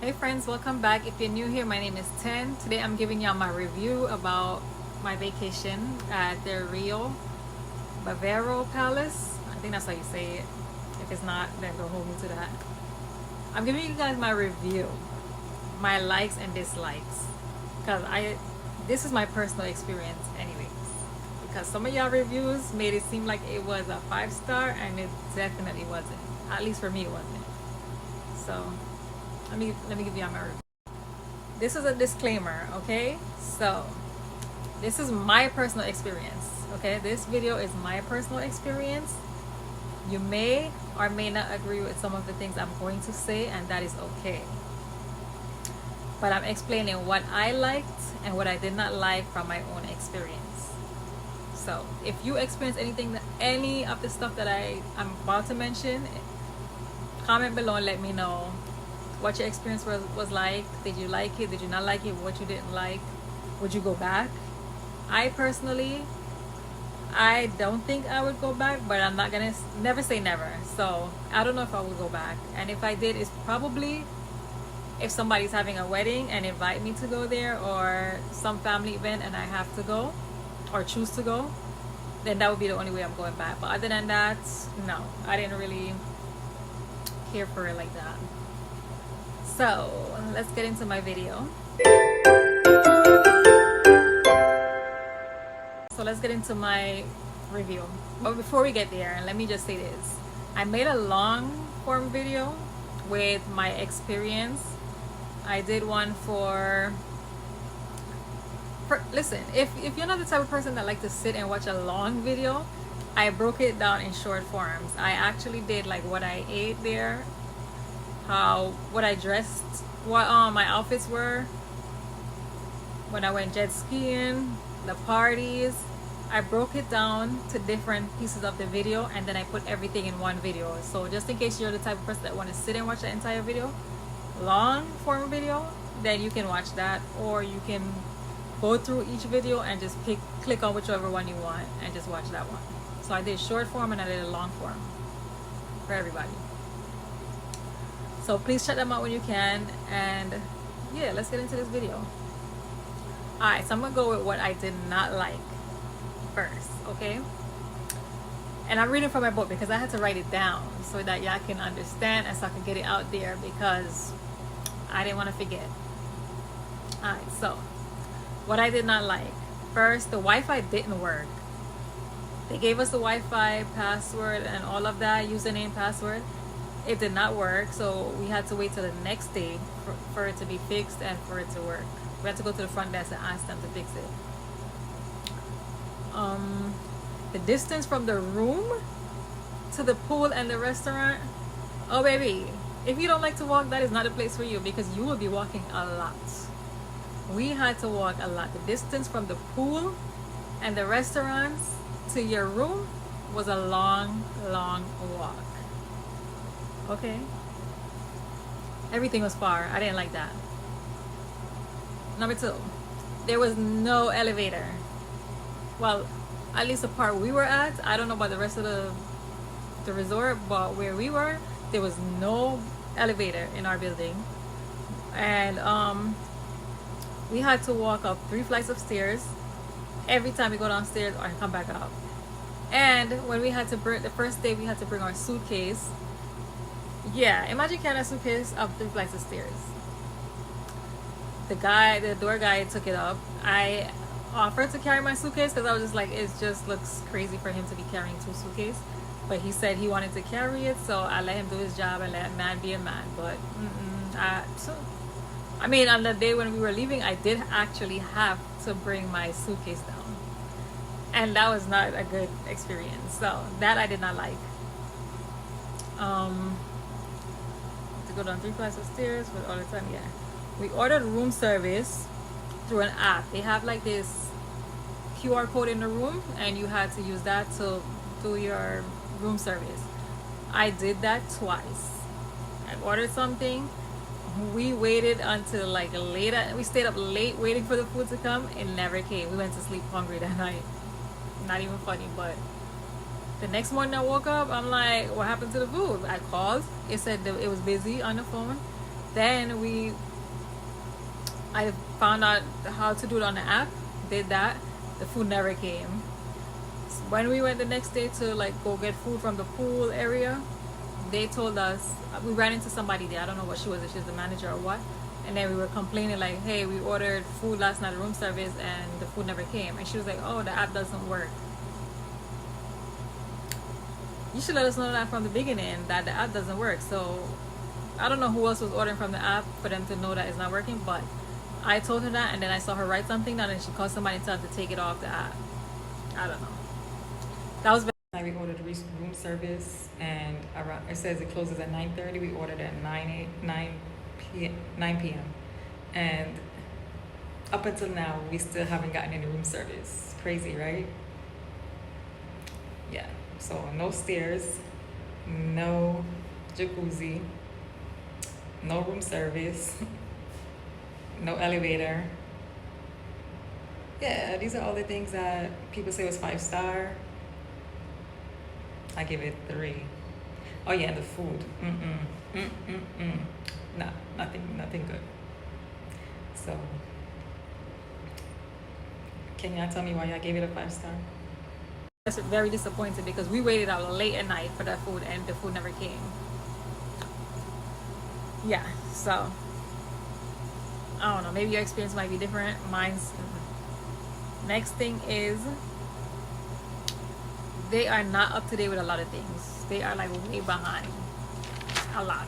Hey friends, welcome back. If you're new here, my name is Ten. Today I'm giving y'all my review about my vacation at the Riu Bavaro Palace. I think that's how you say it. If it's not, then don't hold me to that. I'm giving you guys my review, my likes and dislikes, because this is my personal experience anyways. Because some of y'all reviews made it seem like it was a 5-star, and it definitely wasn't. At least for me, it wasn't. So let me give y'all my review. This is a disclaimer, okay? So this is my personal experience, okay? This video is my personal experience. You may or may not agree with some of the things I'm going to say, and that is okay. But I'm explaining what I liked and what I did not like from my own experience. So if you experience any of the stuff that I'm about to mention, comment below and let me know what your experience was like. Did you like it? Did you not like it? What you didn't like? Would you go back? I personally, I don't think I would go back, but I'm not gonna never say never. So I don't know if I would go back. And if I did, it's probably if somebody's having a wedding and invite me to go there, or some family event and I have to go or choose to go, then that would be the only way I'm going back. But other than that, no, I didn't really care for it like that. So let's get into my video. So let's get into my review. But before we get there, let me just say this. I made a long form video with my experience. I did one for listen, if you're not the type of person that like to sit and watch a long video, I broke it down in short forms. I actually did like what I ate there, what I dressed, what my outfits were when I went jet skiing, the parties. I broke it down to different pieces of the video, and then I put everything in one video. So just in case you're the type of person that want to sit and watch the entire video, long form video, then you can watch that, or you can go through each video and just click on whichever one you want and just watch that one. So I did short form and I did a long form for everybody. So please check them out when you can. And yeah, let's get into this video. Alright, so I'm gonna go with what I did not like first, okay? And I'm reading from my book because I had to write it down so that y'all can understand and so I can get it out there, because I didn't want to forget. Alright, so what I did not like. First, the Wi-Fi didn't work. They gave us the Wi-Fi password and all of that, username, password. It did not work, so we had to wait till the next day for it to be fixed and for it to work. We had to go to the front desk and ask them to fix it. The distance from the room to the pool and the restaurant, oh baby, if you don't like to walk, that is not a place for you, because you will be walking a lot. We had to walk a lot. The distance from the pool and the restaurants to your room was a long walk. Okay, everything was far. I didn't like that. Number 2, there was no elevator. Well, at least the part we were at. I don't know about the rest of the resort, but where we were, there was no elevator in our building. And we had to walk up 3 flights of stairs every time we go downstairs or come back up. And when we had to bring, the first day we had to bring our suitcase. Yeah, imagine carrying a suitcase up 3 flights of stairs. The door guy took it up. I offered to carry my suitcase because I was just like, it just looks crazy for him to be carrying 2 suitcases. But he said he wanted to carry it, so I let him do his job and let a man be a man. But I mean, on the day when we were leaving, I did actually have to bring my suitcase down, and that was not a good experience. So that I did not like. To go down 3 flights of stairs with all the time. Yeah, we ordered room service through an app. They have like this QR code in the room, and you had to use that to do your room service. I did that twice. I ordered something. We waited until like later. We stayed up late waiting for the food to come. It never came. We went to sleep hungry that night. Not even funny, but The next morning I woke up, I'm like, what happened to the food? I called. It said that it was busy on the phone. Then I found out how to do it on the app, did that. The food never came. So when we went the next day to like go get food from the pool area, they told us, we ran into somebody there. I don't know what she was, if she was the manager or what. And then we were complaining like, hey, we ordered food last night at room service and the food never came. And she was like, oh, the app doesn't work. You should let us know that from the beginning, that the app doesn't work. So I don't know who else was ordering from the app for them to know that it's not working, but I told her that, and then I saw her write something down, and she called somebody and told them to take it off the app. I don't know. That was bad. We ordered room service, and around, it says it closes at 9:30. We ordered at 9 p.m. And up until now, we still haven't gotten any room service. Crazy, right? Yeah. So no stairs, no jacuzzi, no room service, no elevator. Yeah, these are all the things that people say was 5-star. I give it 3. Oh yeah, and the food. Nah, nothing good. So, can y'all tell me why y'all gave it a 5-star? That's very disappointed because we waited out late at night for that food and the food never came. Yeah, so I don't know, maybe your experience might be different. Mine's next thing is they are not up to date with a lot of things. They are like way behind a lot.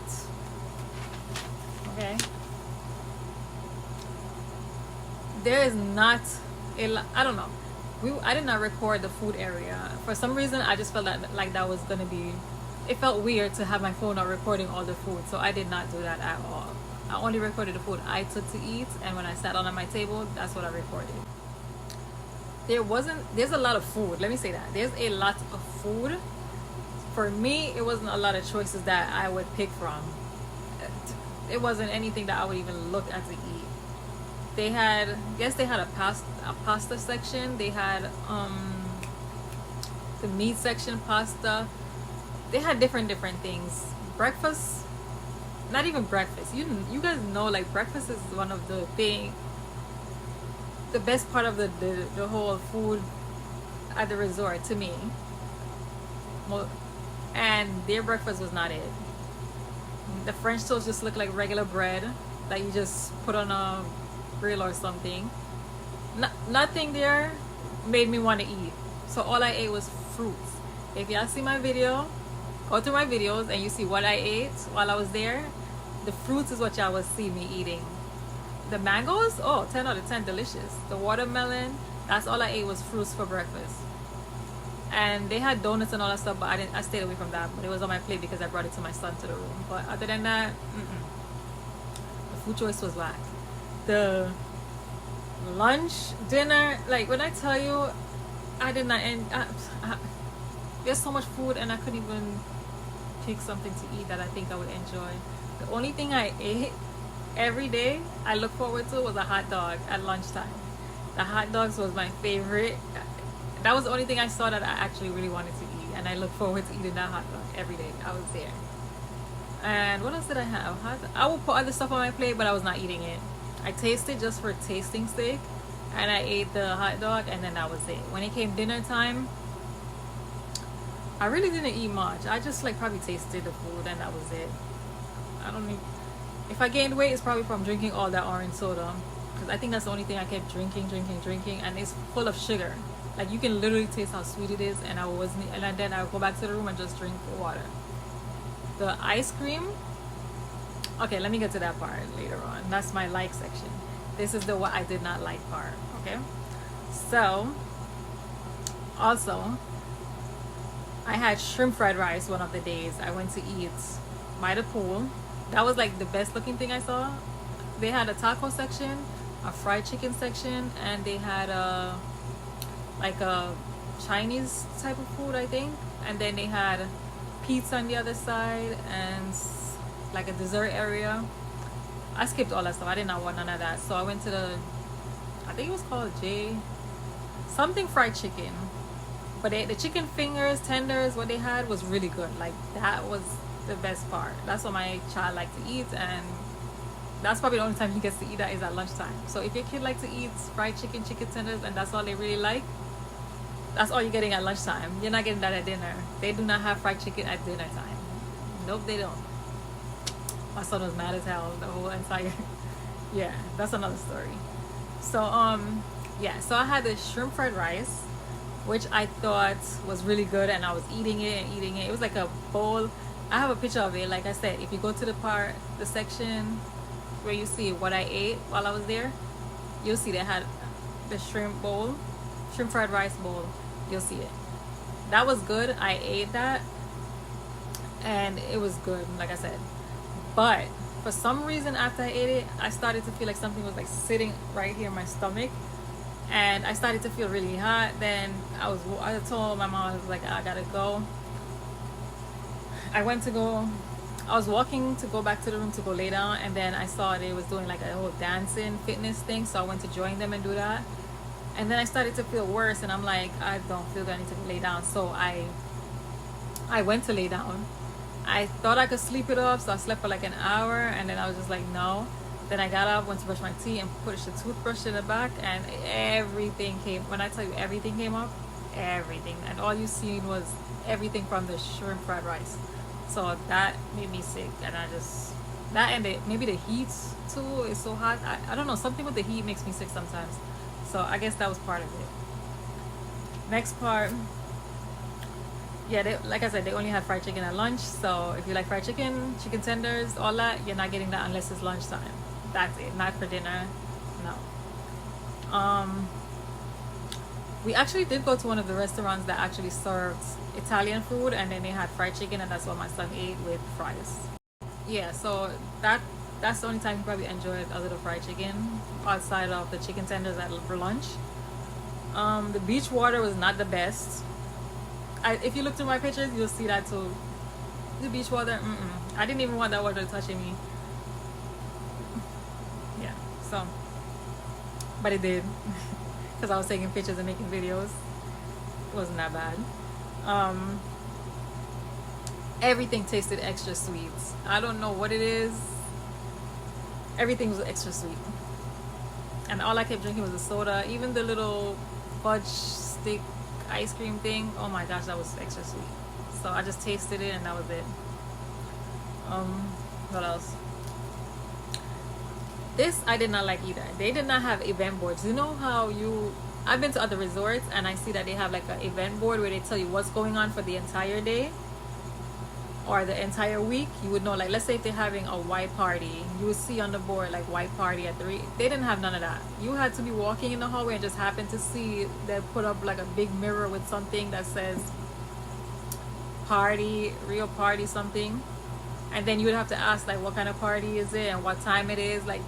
Okay, there is not I don't know, I did not record the food area for some reason. I just felt that like that was gonna be, it felt weird to have my phone out recording all the food, so I did not do that at all. I only recorded the food I took to eat, and when I sat down at my table, that's what I recorded. There's a lot of food, let me say that. There's a lot of food. For me, it wasn't a lot of choices that I would pick from. It wasn't anything that I would even look at to eat. They had, a pasta section. They had the meat section, pasta. They had different things. Breakfast, not even breakfast. You guys know, like, breakfast is one of the best part of the whole food at the resort to me. Well, and their breakfast was not it. The French toast just looked like regular bread that you just put on a grill or something. Nothing there made me want to eat. So all I ate was fruits. If y'all see my video, go to my videos and you see what I ate while I was there. The fruits is what y'all will see me eating. The mangoes, 10 out of 10, delicious. The watermelon, that's all I ate was fruits for breakfast. And they had donuts and all that stuff, but I stayed away from that. But it was on my plate because I brought it to my son to the room. But other than that, the food choice was whack. The lunch, dinner, like when I tell you, I did not end. There's so much food, and I couldn't even pick something to eat that I think I would enjoy. The only thing I ate every day I look forward to was a hot dog at lunchtime. The hot dogs was my favorite. That was the only thing I saw that I actually really wanted to eat, and I look forward to eating that hot dog every day I was there. And what else did I have? I would put other stuff on my plate, but I was not eating it. I tasted just for tasting sake, and I ate the hot dog, and then that was it. When it came dinner time, I really didn't eat much. I just like probably tasted the food, and that was it. I don't need. If I gained weight, it's probably from drinking all that orange soda, because I think that's the only thing I kept drinking, and it's full of sugar. Like, you can literally taste how sweet it is, and then I would go back to the room and just drink water. The ice cream, okay, let me get to that part later on. That's my like section. This is the what I did not like part, okay? So, also, I had shrimp fried rice one of the days I went to eat by the pool. That was like the best looking thing I saw. They had a taco section, a fried chicken section, and they had a Chinese type of food, I think. And then they had pizza on the other side and like a dessert area. I skipped all that stuff. I did not want none of that. So I went to I think it was called something fried chicken. But the chicken fingers, tenders, what they had was really good. Like, that was the best part. That's what my child liked to eat, and that's probably the only time he gets to eat that is at lunchtime. So if your kid likes to eat fried chicken, chicken tenders, and that's all they really like, that's all you're getting at lunchtime. You're not getting that at dinner. They do not have fried chicken at dinner time. Nope, they don't. My son was mad as hell the whole entire yeah, that's another story. So yeah, so I had this shrimp fried rice, which I thought was really good, and I was eating it and eating it. It was like a bowl. I have a picture of it. Like I said, if you go to the section where you see what I ate while I was there, you'll see they had the shrimp fried rice bowl. You'll see it. That was good. I ate that and it was good, like I said. But for some reason after I ate it, I started to feel like something was like sitting right here in my stomach, and I started to feel really hot. Then I told my mom, I was like, I gotta go. I was walking to go back to the room to go lay down, and then I saw they was doing like a whole dancing fitness thing, so I went to join them and do that. And then I started to feel worse, and I'm like, I don't feel good, I need to lay down. So I went to lay down. I thought I could sleep it off, so I slept for like an hour, and then I was just like, no. Then I got up, went to brush my teeth, and pushed the toothbrush in the back, and everything came. When I tell you everything came up, everything, and all you seen was everything from the shrimp fried rice. So that made me sick, and maybe the heat too is so hot. I don't know, something with the heat makes me sick sometimes. So I guess that was part of it. Next part, yeah, like I said, they only had fried chicken at lunch. So if you like fried chicken, chicken tenders, all that, you're not getting that unless it's lunchtime. That's it, not for dinner. No. We actually did go to one of the restaurants that actually served Italian food, and then they had fried chicken, and that's what my son ate with fries. Yeah, so that's the only time he probably enjoyed a little fried chicken outside of the chicken tenders for lunch. The beach water was not the best. If you look through my pictures, you'll see that too. The beach water, I didn't even want that water touching me. Yeah, so, but it did, because I was taking pictures and making videos. It wasn't that bad. Everything tasted extra sweet. I don't know what it is. Everything was extra sweet, and all I kept drinking was a soda. Even the little fudge stick ice cream thing, oh my gosh, that was extra sweet. So I just tasted it, and that was it. What else? This I did not like either. They did not have event boards. You know how I've been to other resorts, and I see that they have like an event board where they tell you what's going on for the entire day or the entire week. You would know, like, let's say if they're having a white party, you would see on the board like white party at 3. They didn't have none of that. You had to be walking in the hallway and just happen to see they put up like a big mirror with something that says party, Riu party something, and then you would have to ask like what kind of party is it and what time it is. Like,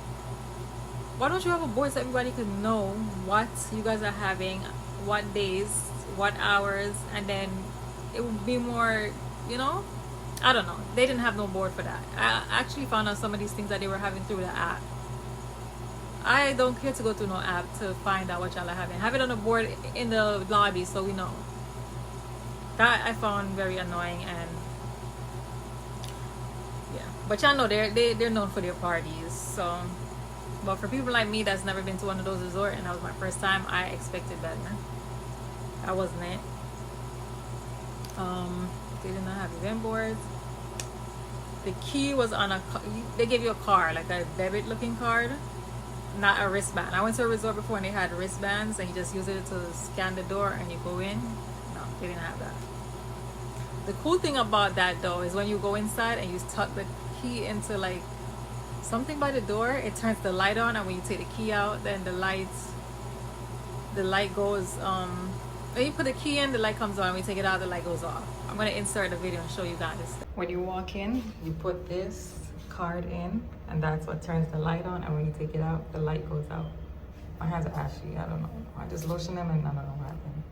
why don't you have a board so everybody could know what you guys are having, what days, what hours, and then it would be more, I don't know. They didn't have no board for that. I actually found out some of these things that they were having through the app. I don't care to go through no app to find out what y'all are having. Have it on the board in the lobby so we know. That I found very annoying, and yeah. But y'all know they're known for their parties. So, but for people like me that's never been to one of those resorts, and that was my first time, I expected better. That wasn't it. They did not have event boards. The key was on they gave you a card, like a debit looking card, not a wristband. I went to a resort before and they had wristbands, and you just use it to scan the door and you go in. No, they didn't have that. The cool thing about that though is when you go inside and you tuck the key into like something by the door, it turns the light on, and when you take the key out, then the light goes when you put the key in, the light comes on. When you take it out, the light goes off. I'm going to insert the video and show you guys. When you walk in, you put this card in, and that's what turns the light on. And when you take it out, the light goes out. My hands are ashy. I don't know. I just lotioned them, and I don't know what happened.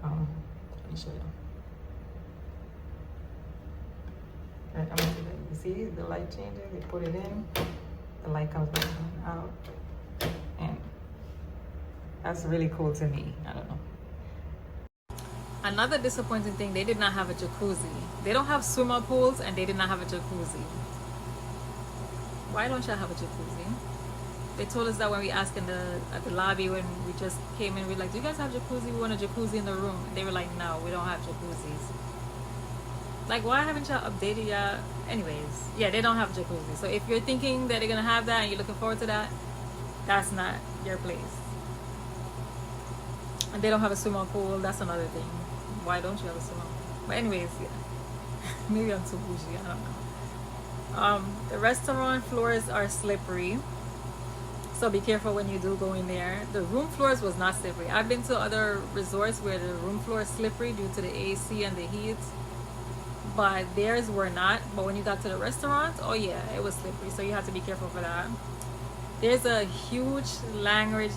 Let me show you. Right, I'm gonna do that. You see the light changes? They put it in, the light comes back out, and that's really cool to me. I don't know. Another disappointing thing, they did not have a jacuzzi. They don't have swimmer pools, and they did not have a jacuzzi. Why don't y'all have a jacuzzi? They told us that when we asked at the lobby when we just came in. We were like, do you guys have jacuzzi? We want a jacuzzi in the room. And they were like, no, we don't have jacuzzis. Like, why haven't y'all updated y'all? Anyways, yeah, they don't have jacuzzi. So if you're thinking that they're gonna have that and you're looking forward to that, that's not your place. And they don't have a swimming pool. That's another thing. Why don't you have a swimming pool? But anyways, yeah. Maybe I'm too bougie. I don't know. The restaurant floors are slippery, so be careful when you do go in there. The room floors was not slippery. I've been to other resorts where the room floor is slippery due to the AC and the heat, but theirs were not. But when you got to the restaurant, oh yeah, it was slippery, so you have to be careful for that. There's a huge language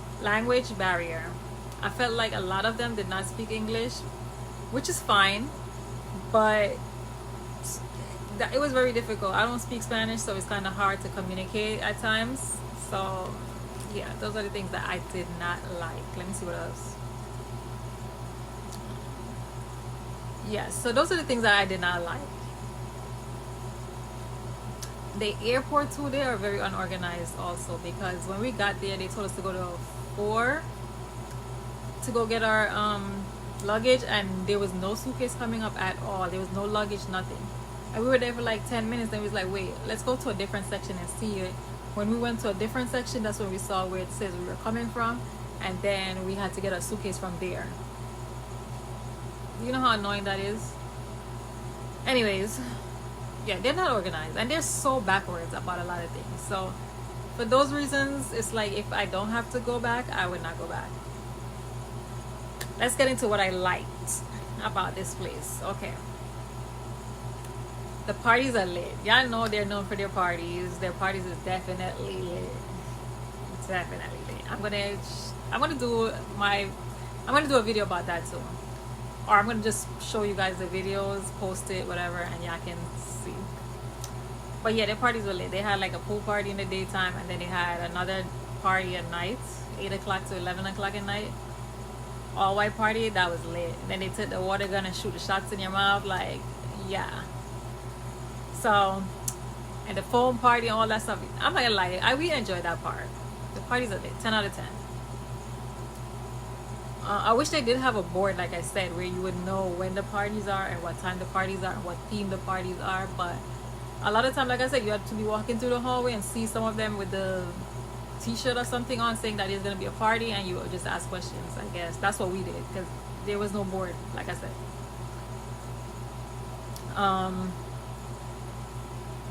barrier. I felt like a lot of them did not speak English, which is fine, but it was very difficult. I don't speak Spanish, so it's kind of hard to communicate at times. So yeah, those are the things that I did not like. Let me see what else. Yeah, so those are the things that I did not like. The airport too, they are very unorganized also, because when we got there they told us to go to 4 to go get our luggage, and there was no suitcase coming up at all. There was no luggage, nothing. And we were there for like 10 minutes, and we was like, wait, let's go to a different section and see it. When we went to a different section, that's when we saw where it says we were coming from, and then we had to get a suitcase from there. You know how annoying that is? Anyways, yeah, they're not organized, and they're so backwards about a lot of things. So for those reasons, it's like, if I don't have to go back, I would not go back. Let's get into what I liked about this place. Okay. The parties are lit. Y'all know they're known for their parties. Their parties is definitely lit. Definitely lit. I'm gonna do a video about that too. Or I'm gonna just show you guys the videos, post it, whatever, and y'all can see. But yeah, their parties were lit. They had like a pool party in the daytime, and then they had another party at night, 8 o'clock to 11 o'clock at night. All white party, that was lit. And then they took the water gun and shoot the shots in your mouth, like, yeah. So, and the foam party and all that stuff, I'm not gonna lie, we enjoyed that part. The parties are lit, 10 out of 10. I wish they did have a board, like I said, where you would know when the parties are and what time the parties are and what theme the parties are. But a lot of time, like I said, you have to be walking through the hallway and see some of them with the t-shirt or something on saying that there's gonna be a party, and you just ask questions. I guess that's what we did, because there was no board, like I said.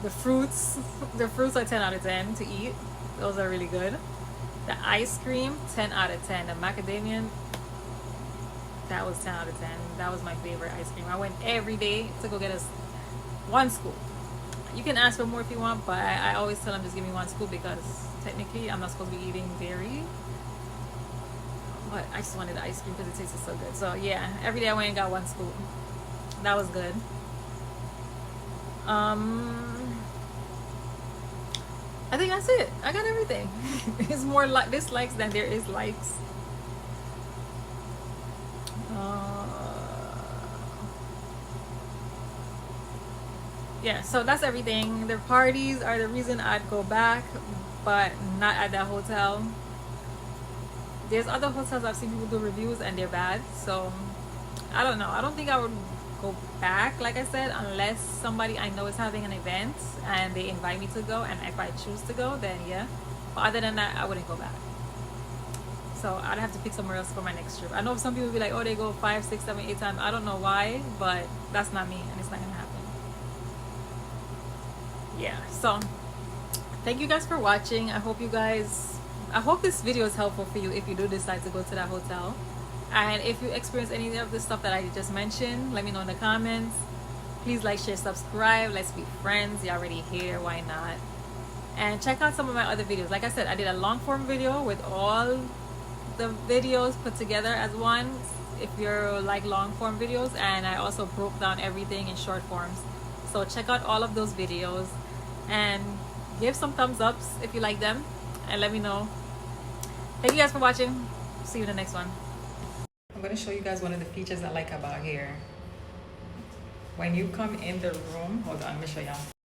The fruits are 10 out of 10 to eat. Those are really good. The ice cream, 10 out of 10. The macadamia, that was 10 out of 10. That was my favorite ice cream. I went every day to go get us one scoop. You can ask for more if you want, but I always tell them just give me one scoop, because technically I'm not supposed to be eating dairy. But I just wanted the ice cream because it tasted so good. So yeah, every day I went and got one scoop. That was good. I think that's it. I got everything. It's more like dislikes than there is likes. Yeah, so that's everything. The parties are the reason I'd go back, but not at that hotel. There's other hotels I've seen people do reviews and they're bad, so I don't know. I don't think I would go back, like I said, unless somebody I know is having an event and they invite me to go, and if I choose to go, then yeah. But other than that, I wouldn't go back. So I'd have to pick somewhere else for my next trip. I know some people be like, oh, they go 5, 6, 7, 8 times. I don't know why, but that's not me, and it's not gonna happen. Yeah, so thank you guys for watching. I hope this video is helpful for you if you do decide to go to that hotel. And if you experience any of the stuff that I just mentioned, let me know in the comments. Please like, share, subscribe. Let's be friends. You're already here, why not? And check out some of my other videos. Like I said, I did a long form video with all the videos put together as one, if you're like long form videos, and I also broke down everything in short forms. So check out all of those videos and give some thumbs ups if you like them, and let me know. Thank you guys for watching. See you in the next one. I'm going to show you guys one of the features I like about here. When you come in the room, hold on, let me show y'all.